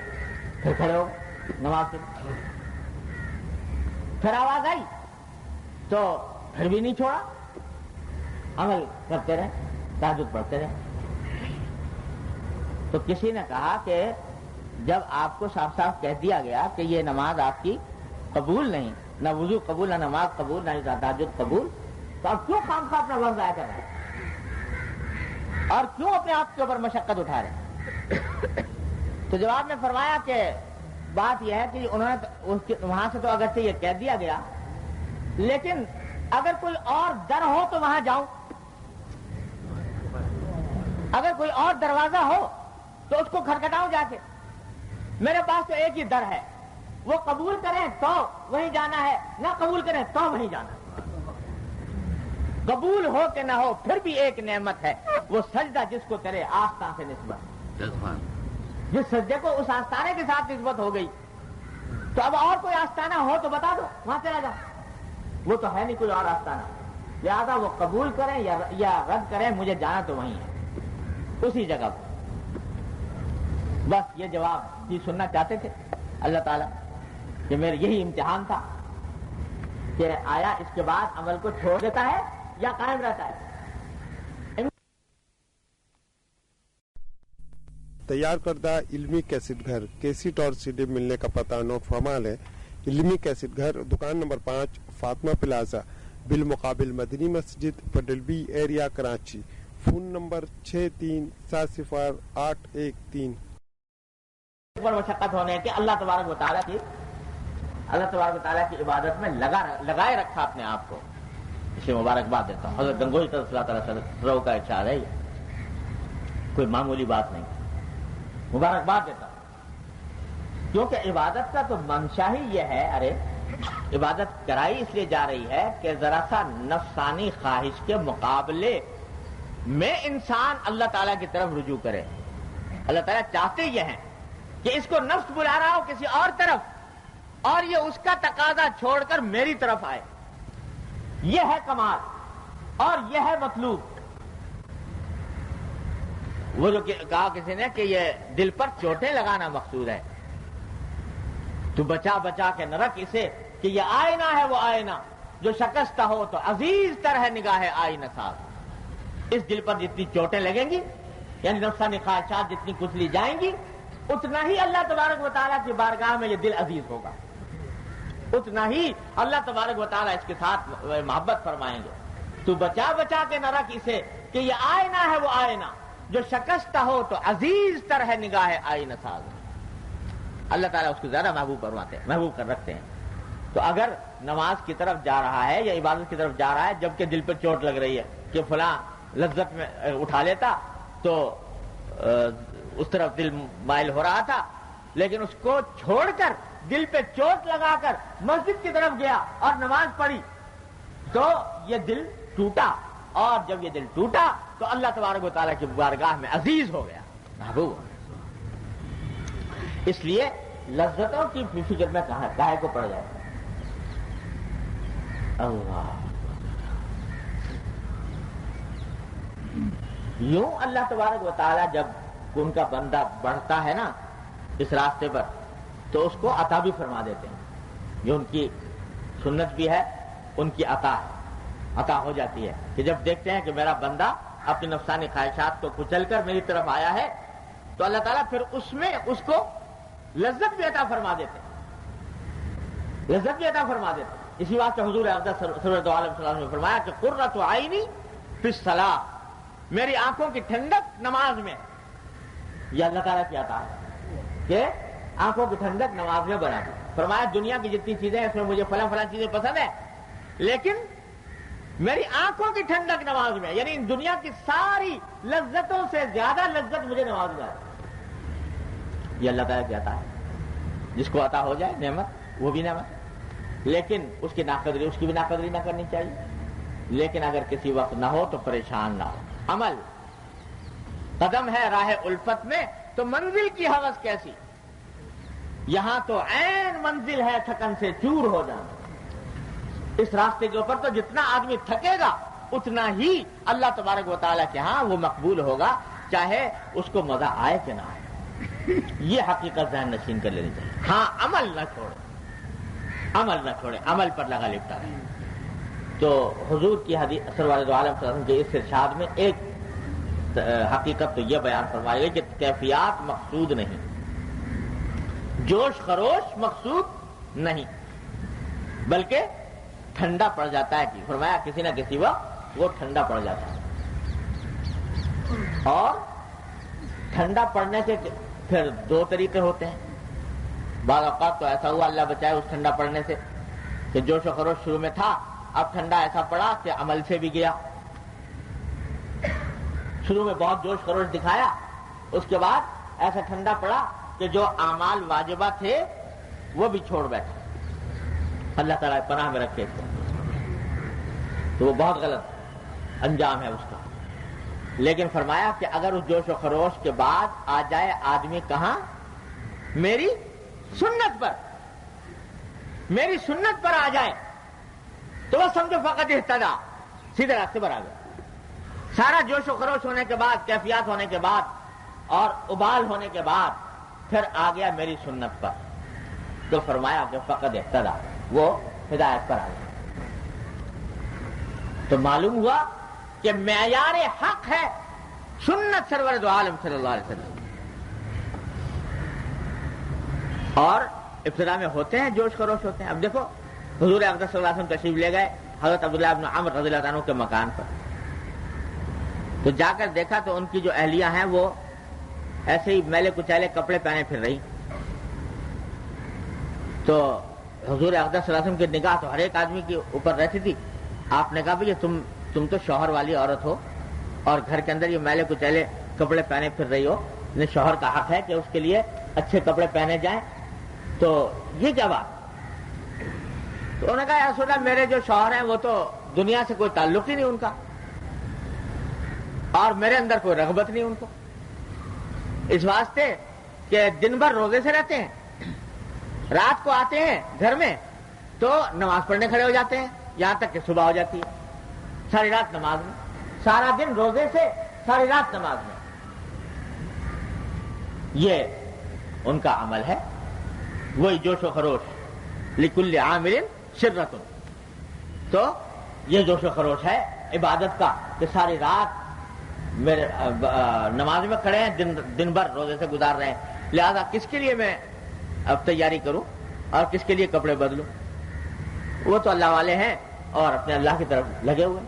پھر کھڑے ہو نماز کے. پھر آواز آئی تو پھر بھی نہیں چھوڑا, عمل کرتے رہے, تہجد پڑھتے رہے. تو کسی نے کہا کہ جب آپ کو صاف صاف کہہ دیا گیا کہ یہ نماز آپ کی قبول نہیں, نہ وضو قبول, نہ نماز قبول, نہ تہجد قبول, تو آپ کیوں خام خواہ اپنا وقت ضائع کر رہے ہیں اور کیوں اپنے آپ کے اوپر مشقت اٹھا رہے ہیں؟ تو جواب میں فرمایا کہ بات یہ ہے کہ انہوں نے وہاں سے تو اگرچہ یہ کہہ دیا گیا, لیکن اگر کوئی اور در ہو تو وہاں جاؤں, اگر کوئی اور دروازہ ہو تو اس کو کھٹکھٹاؤں جا کے. میرے پاس تو ایک ہی در ہے, وہ قبول کریں تو وہیں جانا ہے, نہ قبول کریں تو وہیں جانا ہے. قبول ہو کہ نہ ہو پھر بھی ایک نعمت ہے, وہ سجدہ جس کو کرے آستان سے نسبت. جس سجدے کو اس آستانے کے ساتھ نسبت ہو گئی, تو اب اور کوئی آستانہ ہو تو بتا دو, وہاں چلا جاؤ. وہ تو ہے نہیں کوئی اور آستانہ, لہذا وہ قبول کریں یا رد کریں, مجھے جانا تو وہیں ہے, اسی جگہ پر. بس یہ جواب سننا چاہتے تھے اللہ تعالیٰ کہ میرا یہی امتحان تھا کہ آیا اس کے بعد عمل کو چھوڑ دیتا ہے یا قائم رہتا ہے. تیار کردہ علمی کیسٹ گھر, کیسٹ اور سی ڈی ملنے کا پتہ نوٹ فرما لیں. علمی کیسٹ گھر, دکان نمبر 5, فاطمہ پلازا, بالمقابل مدنی مسجد, پڈلبی ایریا, کراچی. Phone number 63708113. پر مشقت ہونے کہ اللہ تبارک و تعالیٰ کی عبادت میں لگائے رکھا اپنے آپ کو, اسے مبارکباد دیتا ہوں. حضرت گنگوہی صلی اللہ تعالیٰ وسلم کا ارشاد ہے, کوئی معمولی بات نہیں, مبارکباد دیتا ہوں. کیونکہ عبادت کا تو منشا ہی یہ ہے, ارے عبادت کرائی اس لیے جا رہی ہے کہ ذرا سا نفسانی خواہش کے مقابلے میں انسان اللہ تعالیٰ کی طرف رجوع کرے. اللہ تعالیٰ چاہتے یہ ہیں کہ اس کو نفس بلا رہا ہو کسی اور طرف اور یہ اس کا تقاضا چھوڑ کر میری طرف آئے. یہ ہے کمال اور یہ ہے مطلوب. وہ جو کہا کسی نے کہ یہ دل پر چوٹیں لگانا مقصود ہے. تو بچا بچا کے نہ رکھ اسے کہ یہ آئینہ ہے وہ آئینہ جو شکستہ ہو تو عزیز تر ہے نگاہ آئینہ ساز. اس دل پر جتنی چوٹیں لگیں گی یعنی نفسانی خواہشات جتنی کچلی جائیں گی اتنا ہی اللہ تبارک و تعالیٰ کی بارگاہ میں یہ دل عزیز ہوگا, اتنا ہی اللہ تبارک و تعالیٰ اس کے ساتھ محبت فرمائیں گے. تو بچا بچا کے نہ رکھ اسے کہ یہ آئینہ ہے وہ آئینہ جو شکستہ ہو تو عزیز تر ہے نگاہ آئینہ ساز. اللہ تعالیٰ اس کو زیادہ محبوب فرماتے ہیں, محبوب کر رکھتے ہیں. تو اگر نماز کی طرف جا رہا ہے یا عبادت کی طرف جا رہا ہے جبکہ دل پہ چوٹ لگ رہی ہے کہ فلاں لذت میں اٹھا لیتا تو اس طرف دل مائل ہو رہا تھا, لیکن اس کو چھوڑ کر دل پہ چوٹ لگا کر مسجد کی طرف گیا اور نماز پڑھی تو یہ دل ٹوٹا, اور جب یہ دل ٹوٹا تو اللہ تبارک و تعالیٰ کی بارگاہ میں عزیز ہو گیا, محبوب. اس لیے لذتوں کی فکر میں کاہے کو پڑ جائے. اللہ یوں اللہ تبارک و تعالیٰ جب ان کا بندہ بڑھتا ہے نا اس راستے پر تو اس کو عطا بھی فرما دیتے ہیں. یہ ان کی سنت بھی ہے, ان کی عطا ہے, عطا ہو جاتی ہے کہ جب دیکھتے ہیں کہ میرا بندہ اپنی نفسانی خواہشات کو کچل کر میری طرف آیا ہے تو اللہ تعالیٰ پھر اس میں اس کو لذت بھی عطا فرما دیتے ہیں, لذت بھی عطا فرما دیتے ہیں. اسی واسطے حضور اقدس سرورت عالم صلی اللہ علیہ وسلم نے فرمایا کہ قرۃ عینی فی الصلاۃ, میری آنکھوں کی ٹھنڈک نماز میں. یہ اللہ تعالیٰ کی عطا ہے کہ آنکھوں کی ٹھنڈک نماز میں بنا دی. فرمایا دنیا کی جتنی چیزیں ہیں اس میں مجھے فلاں فلاں چیزیں پسند ہیں لیکن میری آنکھوں کی ٹھنڈک نماز میں, یعنی دنیا کی ساری لذتوں سے زیادہ لذت مجھے نماز میں ہے. یہ اللہ تعالیٰ کی عطا ہے. جس کو عطا ہو جائے نعمت وہ بھی نعمت, لیکن اس کی ناقدری اس کی بھی ناقدری نہ کرنی چاہیے. لیکن اگر کسی وقت نہ ہو تو پریشان نہ ہو. عمل قدم ہے راہ الفت میں تو منزل کی ہوس کیسی, یہاں تو عین منزل ہے تھکن سے چور ہو جانا. اس راستے کے اوپر تو جتنا آدمی تھکے گا اتنا ہی اللہ تبارک و تعالیٰ کے ہاں وہ مقبول ہوگا, چاہے اس کو مزہ آئے کہ نہ آئے. یہ حقیقت ذہن نشین کر لینی چاہیے. ہاں عمل نہ چھوڑے, عمل نہ چھوڑے, عمل پر لگا لپٹا رہے. تو حضور کی حدیث سرور عالم صلی اللہ علیہ وسلم کے اس ارشاد میں ایک حقیقت تو یہ بیان فرمائی گئی کہ کیفیات مقصود نہیں, جوش خروش مقصود نہیں, بلکہ ٹھنڈا پڑ جاتا ہے. کہ فرمایا کسی نہ کسی وقت وہ ٹھنڈا پڑ جاتا ہے. اور ٹھنڈا پڑنے کے پھر دو طریقے ہوتے ہیں. بعض اوقات تو ایسا ہوا اللہ بچائے اس ٹھنڈا پڑنے سے کہ جوش و خروش شروع میں تھا, اب ٹھنڈا ایسا پڑا کہ عمل سے بھی گیا. شروع میں بہت جوش خروش دکھایا, اس کے بعد ایسا ٹھنڈا پڑا کہ جو اعمال واجبہ تھے وہ بھی چھوڑ بیٹھے. اللہ تعالیٰ پناہ میں رکھے تھے تو وہ بہت غلط انجام ہے اس کا. لیکن فرمایا کہ اگر اس جوش و خروش کے بعد آ جائے آدمی کہاں, میری سنت پر, میری سنت پر آ جائے تو وہ سمجھو فقط اہتدا, سیدھے راستے پر آ گیا. سارا جوش و خروش ہونے کے بعد, کیفیات ہونے کے بعد اور ابال ہونے کے بعد پھر آ گیا میری سنت پر, تو فرمایا کہ فقط اہتدا, وہ ہدایت پر آ گیا. تو معلوم ہوا کہ معیار حق ہے سنت سرور دو عالم صلی اللہ علیہ وسلم. اور ابتدا میں ہوتے ہیں جوش خروش ہوتے ہیں. اب دیکھو حضور اقدس صلی اللہ علیہ وسلم تشریف لے گئے حضرت عبداللہ بن عمر رضی اللہ عنہ کے مکان پر, تو جا کر دیکھا تو ان کی جو اہلیہ ہیں وہ ایسے ہی میلے کچیلے کپڑے پہنے پھر رہی. تو حضور اقدس صلی اللہ علیہ وسلم کی نگاہ تو ہر ایک آدمی کے اوپر رہتی تھی. آپ نے کہا بھئی تم تو شوہر والی عورت ہو اور گھر کے اندر یہ میلے کچیلے کپڑے پہنے پھر رہی ہو, شوہر کا حق ہے کہ اس کے لیے اچھے کپڑے پہنے جائیں, تو یہ کیا بات. تو انہوں نے کہا یا رسول اللہ میرے جو شوہر ہیں وہ تو دنیا سے کوئی تعلق ہی نہیں ان کا, اور میرے اندر کوئی رغبت نہیں ان کو. اس واسطے کہ دن بھر روزے سے رہتے ہیں، رات کو آتے ہیں گھر میں تو نماز پڑھنے کھڑے ہو جاتے ہیں یہاں تک کہ صبح ہو جاتی ہے، ساری رات نماز میں، سارا دن روزے سے، ساری رات نماز میں. یہ ان کا عمل ہے. وہی جوش و خروش لکل عامل شرۃ. تو یہ جوش و خروش ہے عبادت کا کہ ساری رات میرے نماز میں کھڑے ہیں، دن بھر روزے سے گزار رہے ہیں، لہذا کس کے لیے میں اب تیاری کروں اور کس کے لیے کپڑے بدلوں؟ وہ تو اللہ والے ہیں اور اپنے اللہ کی طرف لگے ہوئے.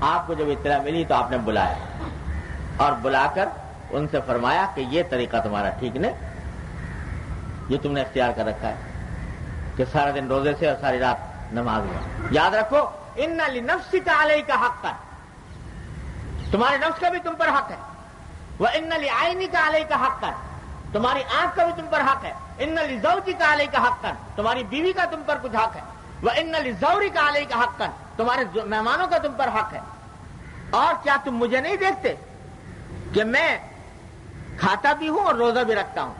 آپ کو جب اطلاع ملی تو آپ نے بلایا اور بلا کر ان سے فرمایا کہ یہ طریقہ تمہارا ٹھیک نہیں، یہ تم نے اختیار کر رکھا ہے کہ سارا دن روزے سے اور ساری رات نماز میں. یاد رکھو ان لنفسک علیک حقا، تمہارے نفس کا بھی تم پر حق ہے. وان لعینک علیک حقا، تمہاری آنکھ کا بھی تم پر حق ہے. ان لزوجک علیک حقا، تمہاری بیوی کا تم پر کچھ حق ہے. وان لزورک علیک حقا، تمہارے مہمانوں کا تم پر حق ہے. اور کیا تم مجھے نہیں دیکھتے کہ میں کھاتا بھی ہوں اور روزہ بھی رکھتا ہوں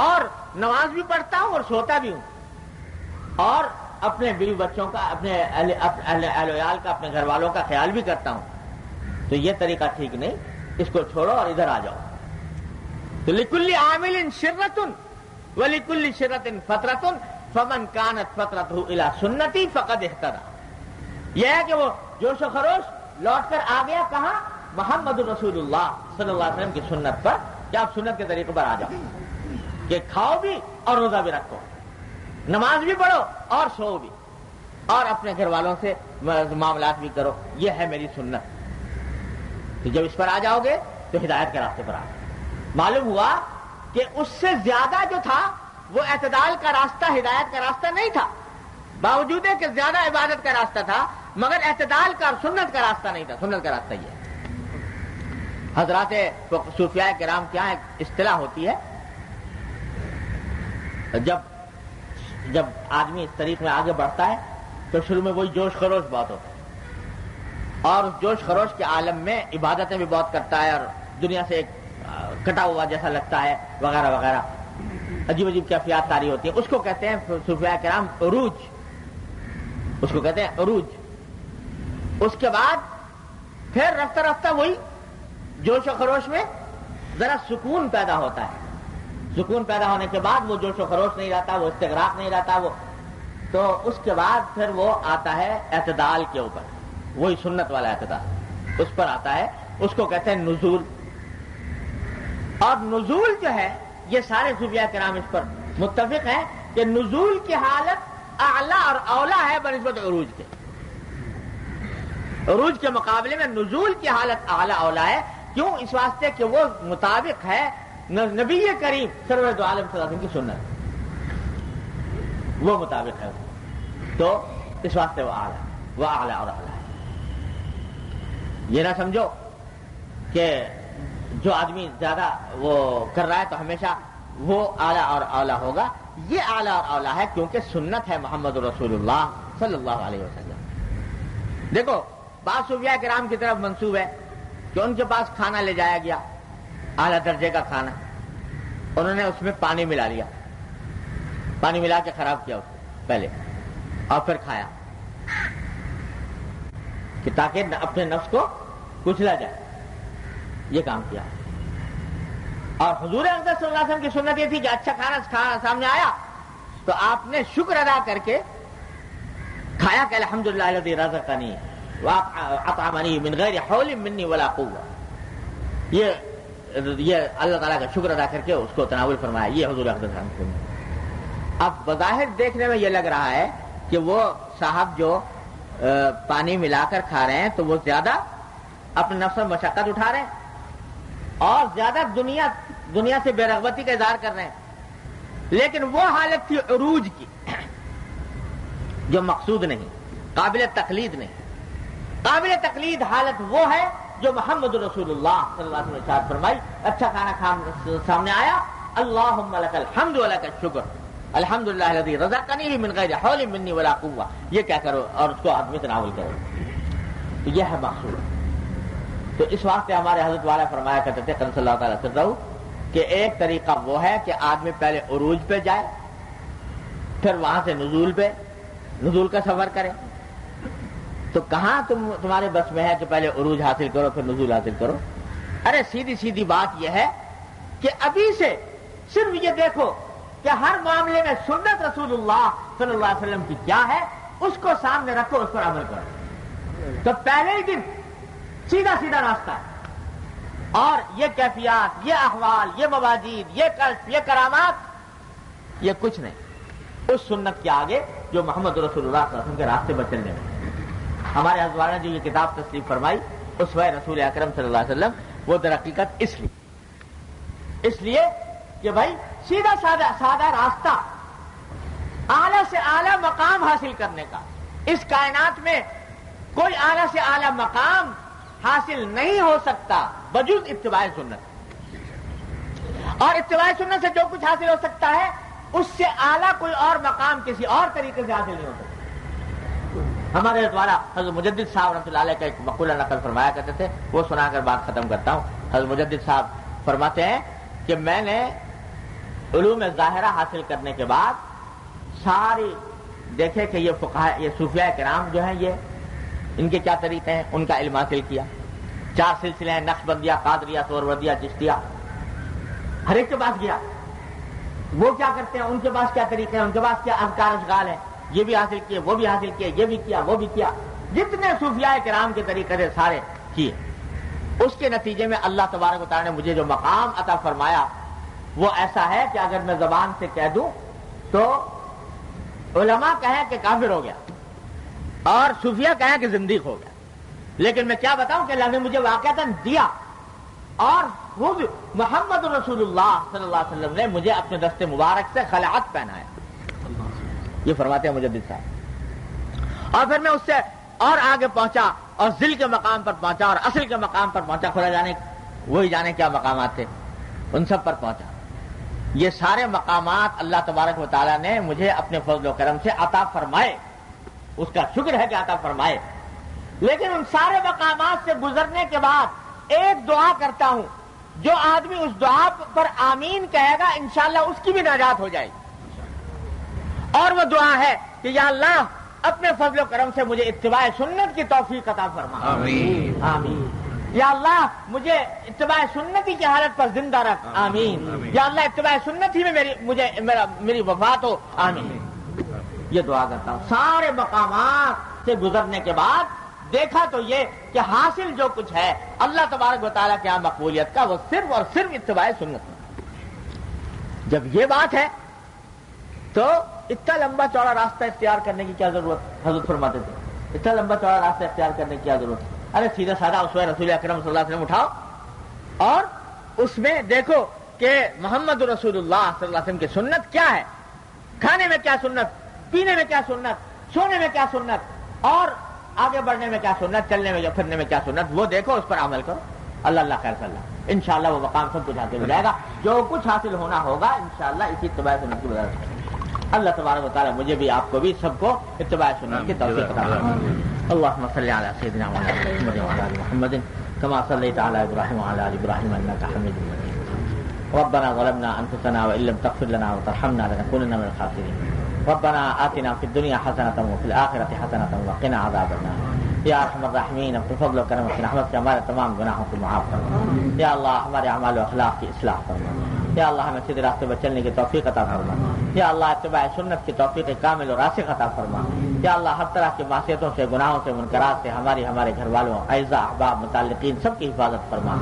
اور نماز بھی پڑھتا ہوں اور سوتا بھی ہوں اور اپنے بیوی بچوں کا، اپنے اہل عیال کا، اپنے گھر والوں کا خیال بھی کرتا ہوں؟ تو یہ طریقہ ٹھیک نہیں، اس کو چھوڑو اور ادھر آ جاؤ. تو لکل عامل شرۃ ولکل شرۃ فترۃ فمن کانت فترتہ الی سنتی فقد اہتدی. یہ ہے کہ وہ جوش و خروش لوٹ کر آ گیا کہاں؟ محمد رسول اللہ صلی اللہ علیہ وسلم کی سنت پر، کہ آپ سنت کے طریقے پر آ جاؤ کہ کھاؤ بھی اور روزہ بھی رکھو، نماز بھی پڑھو اور سو بھی، اور اپنے گھر والوں سے معاملات بھی کرو. یہ ہے میری سنت. تو جب اس پر آ جاؤ گے تو ہدایت کے راستے پر آ جاؤ. معلوم ہوا کہ اس سے زیادہ جو تھا وہ اعتدال کا راستہ، ہدایت کا راستہ نہیں تھا، باوجود ہے کہ زیادہ عبادت کا راستہ تھا، مگر اعتدال کا اور سنت کا راستہ نہیں تھا. سنت کا راستہ یہ ہے. حضرات صوفیاء کرام کیا ایک اصطلاح ہوتی ہے، جب آدمی اس طریقے میں آگے بڑھتا ہے تو شروع میں وہی جوش خروش بہت ہوتا ہے اور اس جوش خروش کے عالم میں عبادتیں بھی بہت کرتا ہے اور دنیا سے ایک کٹا ہوا جیسا لگتا ہے وغیرہ وغیرہ، عجیب عجیب کیفیات طاری ہوتی ہے. اس کو کہتے ہیں صوفیاء کرام عروج، اس کو کہتے ہیں عروج. اس کے بعد پھر رفتہ رفتہ وہی جوش و خروش میں ذرا سکون پیدا ہوتا ہے. سکون پیدا ہونے کے بعد وہ جوش و خروش نہیں رہتا، وہ استغراق نہیں رہتا، وہ تو اس کے بعد پھر وہ آتا ہے اعتدال کے اوپر، وہی سنت والا اعتدال اس پر آتا ہے. اس کو کہتے ہیں نزول. اور نزول جو ہے یہ سارے صوفیاء کرام اس پر متفق ہیں کہ نزول کی حالت اعلیٰ اور اولیٰ ہے بنسبت عروج کے. عروج کے مقابلے میں نزول کی حالت اعلیٰ اولیٰ ہے. کیوں؟ اس واسطے کہ وہ مطابق ہے نبی کریم سرور دو عالم صلی اللہ علیہ وسلم کی سنت، وہ مطابق ہے، تو اس واسطے وہ اعلیٰ اور اعلیٰ ہے. یہ نہ سمجھو کہ جو آدمی زیادہ وہ کر رہا ہے تو ہمیشہ وہ اعلیٰ اور اعلیٰ ہوگا. یہ اعلیٰ اور اعلیٰ ہے کیونکہ سنت ہے محمد رسول اللہ صلی اللہ علیہ وسلم. دیکھو بعض صوفیاء کرام کی طرف منسوب ہے کہ ان کے پاس کھانا لے جایا گیا، اعلیٰ درجے کا کھانا، انہوں نے اس میں پانی ملا لیا، پانی ملا کے خراب کیا اس کو پہلے اور پھر کھایا کہ تاکہ اپنے نفس کو کچلا جائے. یہ کام کیا. اور حضور اقدس صلی اللہ علیہ وسلم کی سنت یہ تھی کہ اچھا کھانا سامنے آیا تو آپ نے شکر ادا کر کے کھایا کہ الحمدللہ الذی رزقنی واطعمنی من غیر حول منی ولا قوہ. یہ اللہ تعالیٰ کا شکر ادا کر کے اس کو تناول فرمایا. یہ حضور اقدس صلی اللہ علیہ وسلم. اب بظاہر دیکھنے میں یہ لگ رہا ہے کہ وہ صاحب جو پانی ملا کر کھا رہے ہیں تو وہ زیادہ اپنے نفس میں مشقت اٹھا رہے ہیں اور زیادہ دنیا سے بے رغبتی کا اظہار کر رہے ہیں. لیکن وہ حالت تھی عروج کی جو مقصود نہیں، قابل تقلید نہیں. قابل تقلید حالت وہ ہے جو محمد رسول اللہ صلی اللہ علیہ وسلم نے ارشاد فرمائی. اچھا کھانا سامنے آیا، اللہم لک الحمد ولک الشکر الحمدللہ الذی رزقنی من غیر حول منی ولا قوہ. یہ کیا کرو اور اس کو آدمی تناول کرو. تو یہ ہے مقصود. تو اس واسطے ہمارے حضرت والا فرمایا کرتے تھے صلی اللہ تعالی وسلم کہ ایک طریقہ وہ ہے کہ آدمی پہلے عروج پہ جائے، پھر وہاں سے نزول کا سفر کرے. تو کہاں تمہارے بس میں ہے کہ پہلے عروج حاصل کرو پھر نزول حاصل کرو؟ ارے سیدھی بات یہ ہے کہ ابھی سے صرف یہ دیکھو کہ ہر معاملے میں سنت رسول اللہ صلی اللہ علیہ وسلم کی کیا ہے، اس کو سامنے رکھو، اس پر عمل کرو. تو پہلے ہی دن سیدھا راستہ ہے. اور یہ کیفیات، یہ احوال، یہ مواجید، یہ کشف، یہ کرامات، یہ کچھ نہیں اس سنت کے آگے جو محمد رسول اللہ صلی اللہ علیہ وسلم کے راستے پر چلنے میں. ہمارے حضرت نے جو یہ کتاب تصنیف فرمائی اسوہ رسول اکرم صلی اللہ علیہ وسلم، وہ در حقیقت اس لیے کہ بھائی سیدھا سادہ راستہ اعلیٰ سے اعلیٰ مقام حاصل کرنے کا. اس کائنات میں کوئی اعلیٰ سے اعلیٰ مقام حاصل نہیں ہو سکتا بجز اتباع سنت. اور اتباع سنت سے جو کچھ حاصل ہو سکتا ہے اس سے اعلیٰ کوئی اور مقام کسی اور طریقے سے حاصل نہیں ہو سکتا. ہمارے دوارا حضرت مجدد صاحب رحمۃ اللہ علیہ کا ایک مقولہ نقل فرمایا کرتے تھے، وہ سنا کر بات ختم کرتا ہوں. حضرت مجدد صاحب فرماتے ہیں کہ میں نے علوم ظاہرہ حاصل کرنے کے بعد ساری دیکھے کہ یہ فقہاء، یہ صوفیاء کرام جو ہیں، یہ ان کے کیا طریقے ہیں، ان کا علم حاصل کیا. 4 سلسلے ہیں، نقشبندیہ، قادریہ، سہروردیہ، چشتیہ، ہر ایک کے پاس گیا. وہ کیا کرتے ہیں، ان کے پاس کیا طریقے ہیں، ان کے پاس کیا اذکار اشغال ہیں، یہ بھی حاصل کیے، وہ بھی حاصل کیے، یہ بھی کیا، وہ بھی کیا. جتنے صوفیاء کرام کے طریقے سے سارے کیے. اس کے نتیجے میں اللہ تبارک و تعالیٰ نے مجھے جو مقام عطا فرمایا وہ ایسا ہے کہ اگر میں زبان سے کہہ دوں تو علماء کہیں کہ کافر ہو گیا اور صوفیہ کہیں کہ زندیق ہو گیا. لیکن میں کیا بتاؤں کہ اللہ نے مجھے واقعتاً دیا، اور خود محمد رسول اللہ صلی اللہ علیہ وسلم نے مجھے اپنے دست مبارک سے خلعت پہنایا. یہ فرماتے ہیں مجدد صاحب. اور پھر میں اس سے اور آگے پہنچا اور ذل کے مقام پر پہنچا اور اصل کے مقام پر پہنچا. خدا جانے وہی جانے کیا مقامات تھے، ان سب پر پہنچا. یہ سارے مقامات اللہ تبارک و تعالیٰ نے مجھے اپنے فضل و کرم سے عطا فرمائے. اس کا شکر ہے کہ عطا فرمائے. لیکن ان سارے مقامات سے گزرنے کے بعد ایک دعا کرتا ہوں، جو آدمی اس دعا پر آمین کہے گا انشاءاللہ اس کی بھی نجات ہو جائے گی. اور وہ دعا ہے کہ یا اللہ اپنے فضل و کرم سے مجھے اتباع سنت کی توفیق عطا فرما. آمین آمین. یا اللہ مجھے اتباع سنتی کی حالت پر زندہ رکھ. آمین. یا اللہ اتباع سنت ہی میں میری وفات ہو. آمین. یہ دعا کرتا ہوں. سارے مقامات سے گزرنے کے بعد دیکھا تو یہ کہ حاصل جو کچھ ہے اللہ تبارک و تعالیٰ کے یہاں مقبولیت کا وہ صرف اور صرف اتباع سنت. جب یہ بات ہے تو اتنا لمبا چوڑا راستہ اختیار کرنے کی کیا ضرورت؟ حضرت فرماتے تھے اتنا لمبا چوڑا راستہ اختیار کرنے کی کیا ضرورت؟ ارے سیدھا سادہ اسوہ رسول اکرم صلی اللہ علیہ وسلم اٹھاؤ اور اس میں دیکھو کہ محمد رسول اللہ صلی اللہ علیہ وسلم کی سنت کیا ہے. کھانے میں کیا سنت، پینے میں کیا سنت، سونے میں کیا سنت، اور آگے بڑھنے میں کیا سنت، چلنے میں پھرنے میں کیا سنت، وہ دیکھو، اس پر عمل کرو. اللہ خیر صلی اللہ انشاءاللہ وہ مقام سب کچھ حاصل ہو جائے گا. جو کچھ حاصل ہونا ہوگا انشاءاللہ اسی اتباع سنت کی وجہ سے. اللہ تبارک و تعالیٰ مجھے بھی آپ کو بھی سب کو اتباع سنت کی توفیق عطا فرمائے. اللهم صل على سيدنا محمد وعلى ال محمد كما صليت على ابراهيم وعلى ال ابراهيم انك حميد مجيد. ربنا ظلمنا انفسنا وان لم تغفر لنا وترحمنا لنكونن من الخاسرين. ربنا آتنا في الدنيا حسنة وفي الآخرة حسنة وقنا عذاب النار. یا ارحم الراحمین اپنے فضل و کرم و رحمت سے ہمارے تمام گناہوں کو معاف فرما. یا اللہ ہمارے اعمال و اخلاق کی اصلاح فرما. یا اللہ ہمیں سیدھے راستے پر چلنے کی توفیق عطا فرما. یا اللہ اتباع سنت کی توفیق کامل و راسخ عطا فرما. یا اللہ ہر طرح کی معصیتوں سے، گناہوں سے، منکرات سے ہمارے گھر والوں، اعزاء، احباب، متعلقین سب کی حفاظت فرما.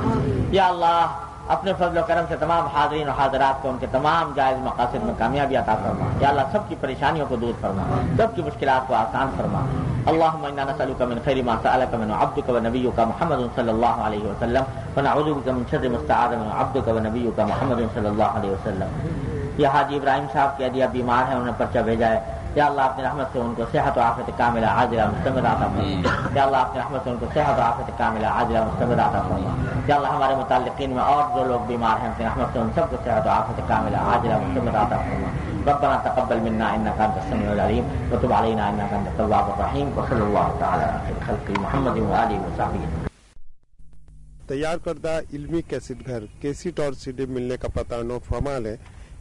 یا اللہ اپنے فضل و کرم سے تمام حاضرین و حاضرات کو ان کے تمام جائز مقاصد میں کامیابی عطا فرما. یا اللہ سب کی پریشانیوں کو دور فرما، سب کی مشکلات کو آسان فرما. اللهم انا نسألك من خير ما سألك منه عبدك ونبيك محمد صلى الله عليه وسلم ونعوذ بك من شر ما استعاذ منه عبدك ونبيك محمد صلى الله عليه وسلم. یہ حاجی ابراہیم صاحب کے عدیہ بیمار ہیں، انہیں پرچہ بھیجا ہے. یا اللہ اپنی رحمت سے ان کو صحت و عافیت کاملہ عاجلہ مستمرہ عطا فرما. یا اللہ اپنی رحمت سے ان کو صحت و عافیت کاملہ عاجلہ مستمرہ عطا فرما. یا اللہ ہمارے متعلقین میں اور جو لوگ بیمار ہیں اپنی رحمت سے ان سب کو صحت و عافیت کاملہ عاجلہ مستمرہ عطا فرما. ربنا تقبل منا انك انت السميع العليم وتب علينا انك انت التواب الرحيم. وصلى الله تعالى على خير خلق محمد وآله وصحبه. تیار کردہ علمی کیسٹ گھر کیسٹ اور سی ڈی ملنے کا پتہ نوٹ فرمال ہے۔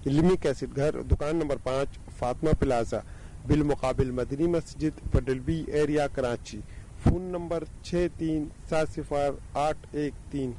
علمی کیسٹ گھر دکان نمبر 5 فاطمہ پلازا بالمقابل مدنی مسجد پڈلبی ایریا کراچی۔ Phone number 63708113